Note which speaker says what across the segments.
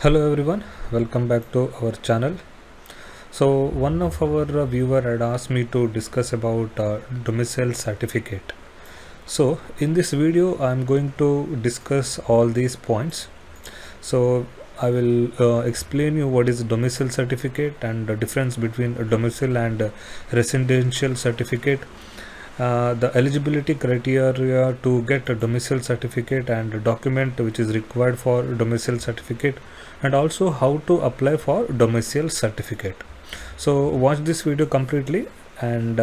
Speaker 1: Hello everyone, welcome back to our channel. So one of our viewer had asked me to discuss about domicile certificate. So in this video I'm going to discuss all these points. So I will explain you what is domicile certificate and the difference between a domicile and a residential certificate, the eligibility criteria to get a domicile certificate and a document which is required for domicile certificate, and also how to apply for domicile certificate. So watch this video completely, and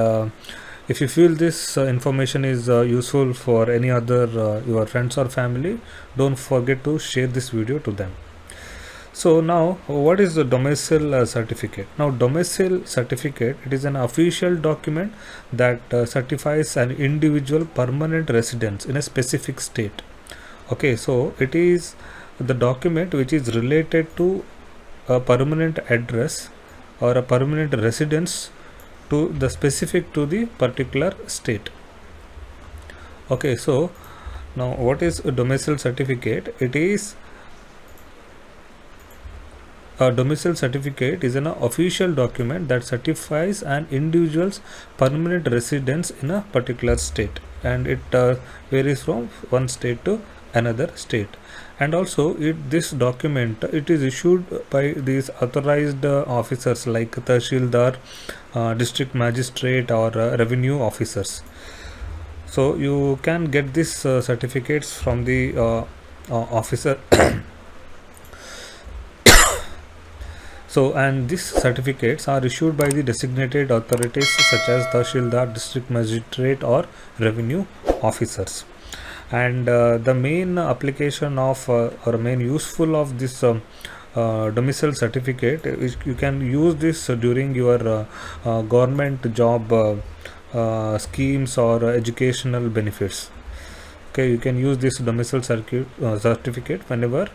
Speaker 1: if you feel this information is useful for any other your friends or family, don't forget to share this video to them. So now, what is the domicile certificate? Now, domicile certificate, it is an official document that certifies an individual permanent residence in a specific state. Okay, so it is the document which is related to a permanent address or a permanent residence to the specific to the particular state. Okay, so now what is a domicile certificate? It is a domicile certificate is an official document that certifies an individual's permanent residence in a particular state, and it varies from one state to another state. And also this document, it is issued by these authorized officers like Tahsildar, district magistrate, or revenue officers. So you can get these certificates from the officer. So, and these certificates are issued by the designated authorities such as Tahsildar, district magistrate, or revenue officers. And the main application of or main useful of this domicile certificate is you can use this during your government job schemes or educational benefits. Okay, you can use this domicile certificate whenever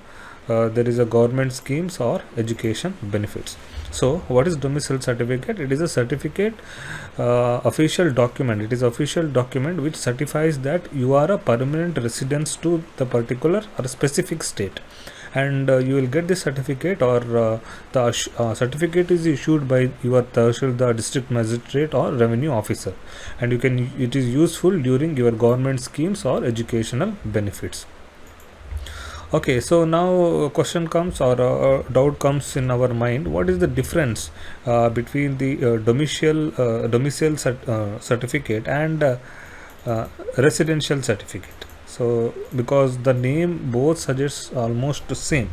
Speaker 1: there is a government schemes or education benefits. So what is domicile certificate? It is a certificate, official document. It is official document which certifies that you are a permanent residence to the particular or specific state, and you will get the certificate, or the certificate is issued by your Tahsildar, district magistrate, or revenue officer, and it is useful during your government schemes or educational benefits. Okay, so now a question comes, or a doubt comes in our mind: what is the difference between the domicile certificate and residential certificate? So because the name both suggests almost the same.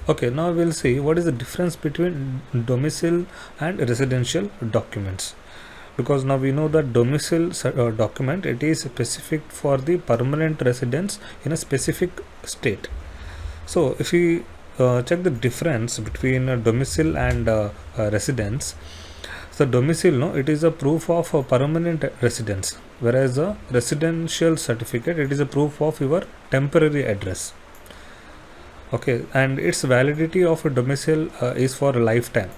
Speaker 1: Okay, now we'll see what is the difference between domicile and residential documents. Because now we know that domicile document, it is specific for the permanent residence in a specific state. So if we check the difference between domicile and residence, so domicile, it is a proof of a permanent residence, whereas a residential certificate, it is a proof of your temporary address. Okay, and its validity of a domicile is for a lifetime,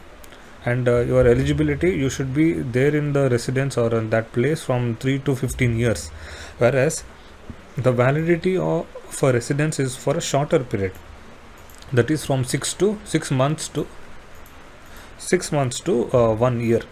Speaker 1: and your eligibility, you should be there in the residence or in that place from 3 to 15 years, whereas the validity of for residence is for a shorter period, that is from 6 months to 1 year.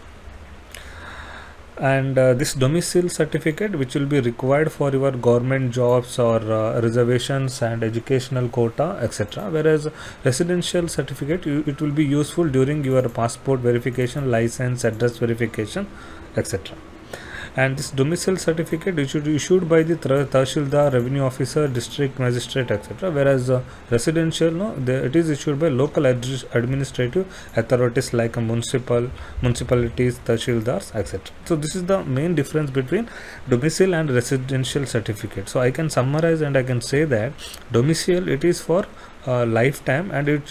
Speaker 1: And this domicile certificate, which will be required for your government jobs or reservations and educational quota, etc., whereas residential certificate, it will be useful during your passport verification, license, address verification, etc. And this domicile certificate, it should be issued by the Tahsildar, revenue officer, district magistrate, etc., whereas residential, it is issued by local administrative authorities like municipalities, Tahsildars, etc. So this is the main difference between domicile and residential certificate. So I can summarize and I can say that domicile, it is for lifetime, and it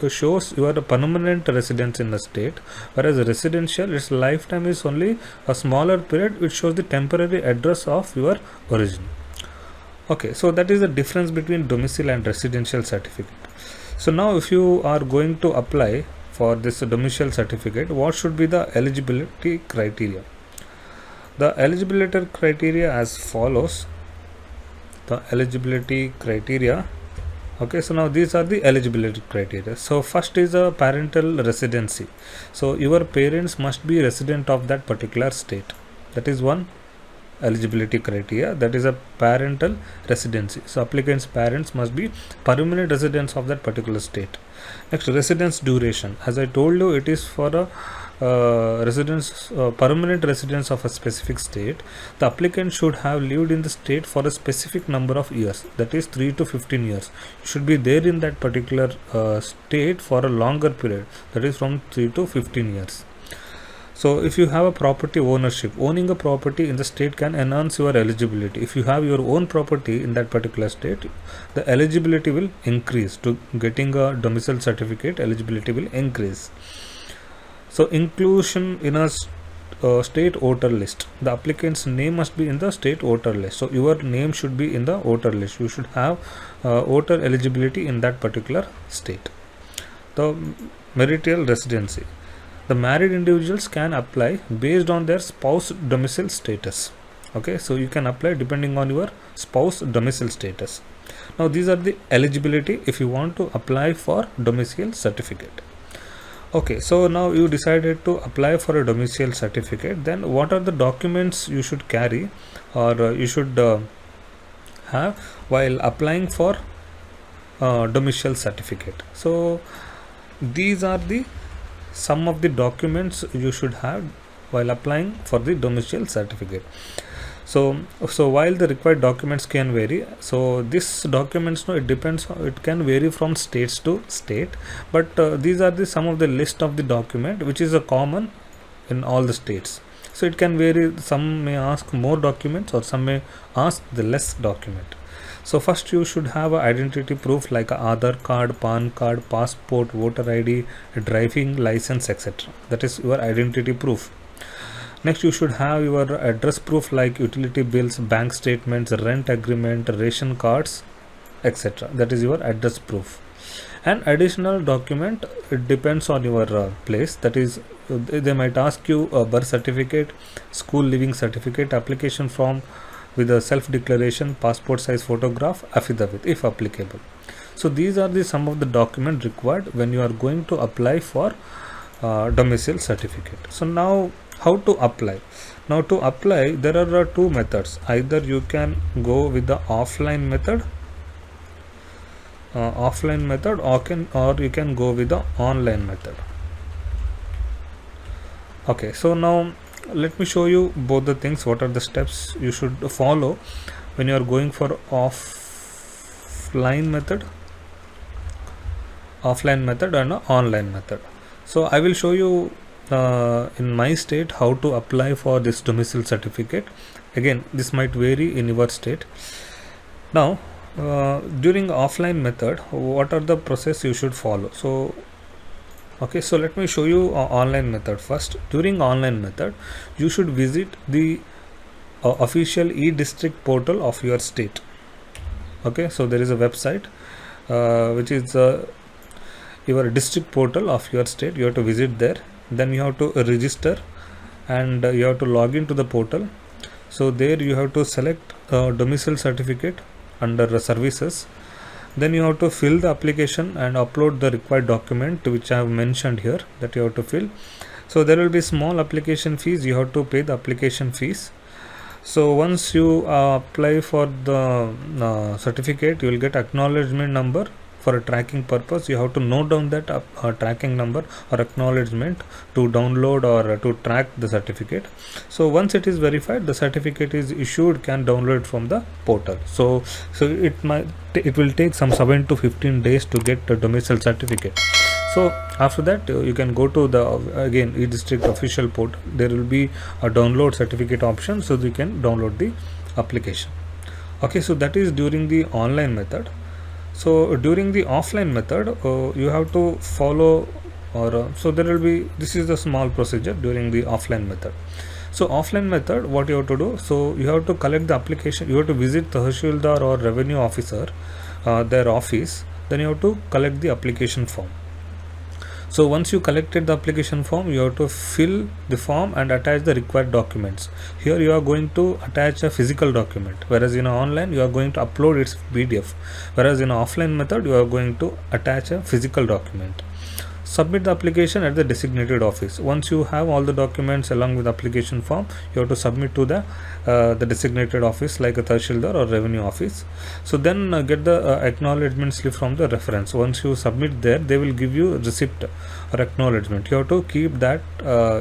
Speaker 1: shows your permanent residence in the state, whereas residential, its lifetime is only a smaller period, which shows the temporary address of your origin. Okay, so that is the difference between domicile and residential certificate. So now if you are going to apply for this domicile certificate, what should be the eligibility criteria? The eligibility criteria as follows. The eligibility criteria Okay, so now these are the eligibility criteria. So first is a parental residency. So your parents must be resident of that particular state. That is one eligibility criteria, that is a parental residency. So applicants parents must be permanent residents of that particular state. Next, residence duration. As I told you, it is for a permanent residence of a specific state. The applicant should have lived in the state for a specific number of years, that is 3 to 15 years. You should be there in that particular state for a longer period, that is from 3 to 15 years. So if you have a property ownership, owning a property in the state can enhance your eligibility. If you have your own property in that particular state, the eligibility will increase. To getting a domicile certificate, eligibility will increase. So inclusion in a state voter list. The applicant's name must be in the state voter list. So your name should be in the voter list. You should have voter eligibility in that particular state. The marital residency. The married individuals can apply based on their spouse domicile status. Okay, so you can apply depending on your spouse domicile status. Now these are the eligibility if you want to apply for domicile certificate. Okay, so now you decided to apply for a domicile certificate. Then what are the documents you should carry or you should have while applying for domicile certificate? So these are the some of the documents you should have while applying for the domicile certificate. So while the required documents can vary, so this documents, no, it depends, it can vary from states to state, but these are the some of the list of the document which is a common in all the states. So it can vary, some may ask more documents or some may ask the less document. So first you should have a identity proof like a Aadhaar card, PAN card, passport, voter ID, driving license, etc. That is your identity proof. Next, you should have your address proof like utility bills, bank statements, rent agreement, ration cards, etc. That is your address proof. An additional document, it depends on your place. That is, they might ask you a birth certificate, school leaving certificate, application form with a self-declaration, passport size photograph, affidavit if applicable. So these are the some of the documents required when you are going to apply for domicile certificate. So now how to apply? Now to apply there are two methods. Either you can go with the offline method or you can go with the online method. Okay, so now let me show you both the things. What are the steps you should follow when you are going for offline method and online method. So I will show you in my state how to apply for this domicile certificate. Again, this might vary in your state. Now during offline method, what are the process you should follow? So okay, so let me show you online method first. During online method, you should visit the official e-district portal of your state. Okay, so there is a website which is your district portal of your state. You have to visit there. Then you have to register and you have to log into the portal. So there you have to select domicile certificate under services. Then you have to fill the application and upload the required document which I have mentioned here that you have to fill. So there will be small application fees. You have to pay the application fees. So once you apply for the certificate, you will get acknowledgement number. For a tracking purpose, you have to note down that tracking number or acknowledgement to download or to track the certificate. So once it is verified, the certificate is issued, can download from the portal. So it will take some 7 to 15 days to get the domicile certificate. So after that you can go to the again e-district official portal. There will be a download certificate option, so you can download the application. Okay, so that is during the online method. So during the offline method, you have to follow so there will be, this is the small procedure during the offline method. So offline method, what you have to do, so you have to collect the application. You have to visit Tahsildar or revenue officer, their office. Then you have to collect the application form. So once you collected the application form, you have to fill the form and attach the required documents. Here you are going to attach a physical document, whereas in online you are going to upload its PDF, whereas in offline method you are going to attach a physical document. Submit the application at the designated office. Once you have all the documents along with the application form, you have to submit to the designated office like a Tahsildar or revenue office. So then get the acknowledgement slip from the reference. Once you submit there, they will give you receipt or acknowledgement. You have to keep that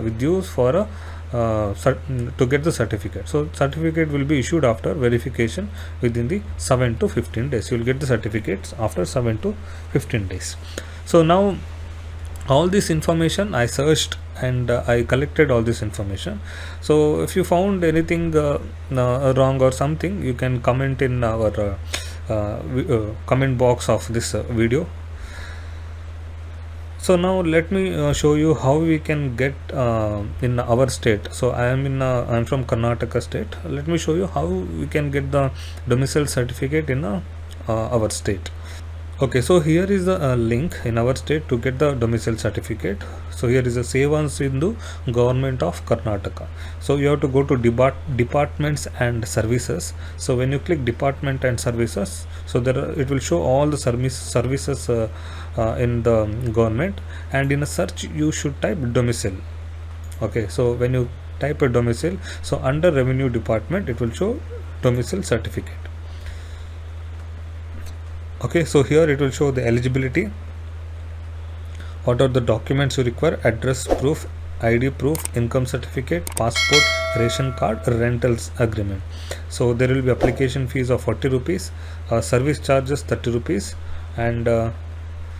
Speaker 1: with you for a to get the certificate. So certificate will be issued after verification within the 7 to 15 days. You will get the certificates after 7 to 15 days. So now all this information I searched and I collected all this information. So if you found anything wrong or something, you can comment in our comment box of this video. So now let me show you how we can get in our state. So I am from Karnataka state. Let me show you how we can get the domicile certificate in our state. Okay, so here is the link in our state to get the domicile certificate. So here is a Seva Sindhu government of Karnataka. So you have to go to departments and services. So when you click department and services, so it will show all the services in the government, and in a search you should type domicile. Okay, so when you type a domicile, so under revenue department it will show domicile certificate. Okay, so here it will show the eligibility, what are the documents you require: address proof, ID proof, income certificate, passport, ration card, rentals agreement. So there will be application fees of 40 rupees, service charges 30 rupees, and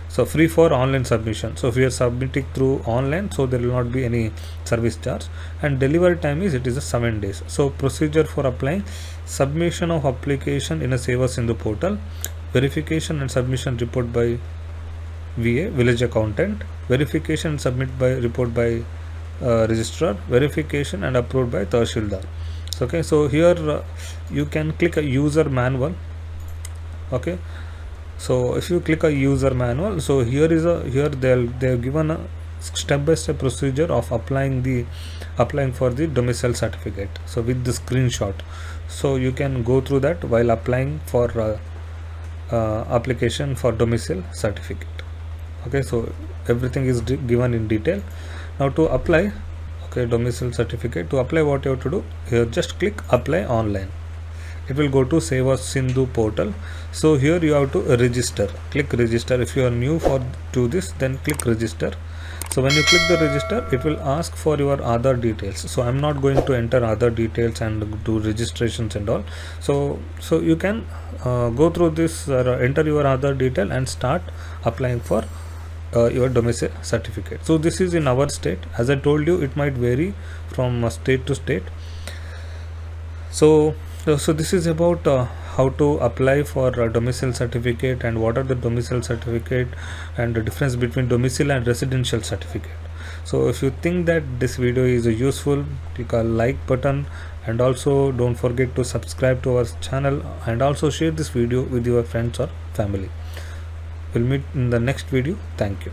Speaker 1: so free for online submission. So if you are submitting through online, so there will not be any service charge, and delivery time is 7 days. So procedure for applying: submission of application in a Seva Sindhu portal, verification and submission report by VA, village accountant, verification and submit by report by registrar, verification and upload by Tahsildar. So, okay, so here you can click a user manual. Okay, so if you click a user manual, so here they have given a step-by-step procedure of applying for the domicile certificate. So with the screenshot, so you can go through that while applying for application for domicile certificate. Okay, so everything is given in detail. Now to apply, okay, domicile certificate, to apply, what you have to do here, just click apply online. It will go to Seva Sindhu portal. So here you have to register. Click register. If you are new to this, then click register. So when you click the register, it will ask for your other details. So I'm not going to enter other details and do registrations and all. So you can go through this, enter your other detail and start applying for your domicile certificate. So this is in our state. As I told you, it might vary from state to state. So this is about how to apply for a domicile certificate and what are the domicile certificate and the difference between domicile and residential certificate. So if you think that this video is useful, click a like button, and also don't forget to subscribe to our channel, and also share this video with your friends or family. We'll meet in the next video. Thank you.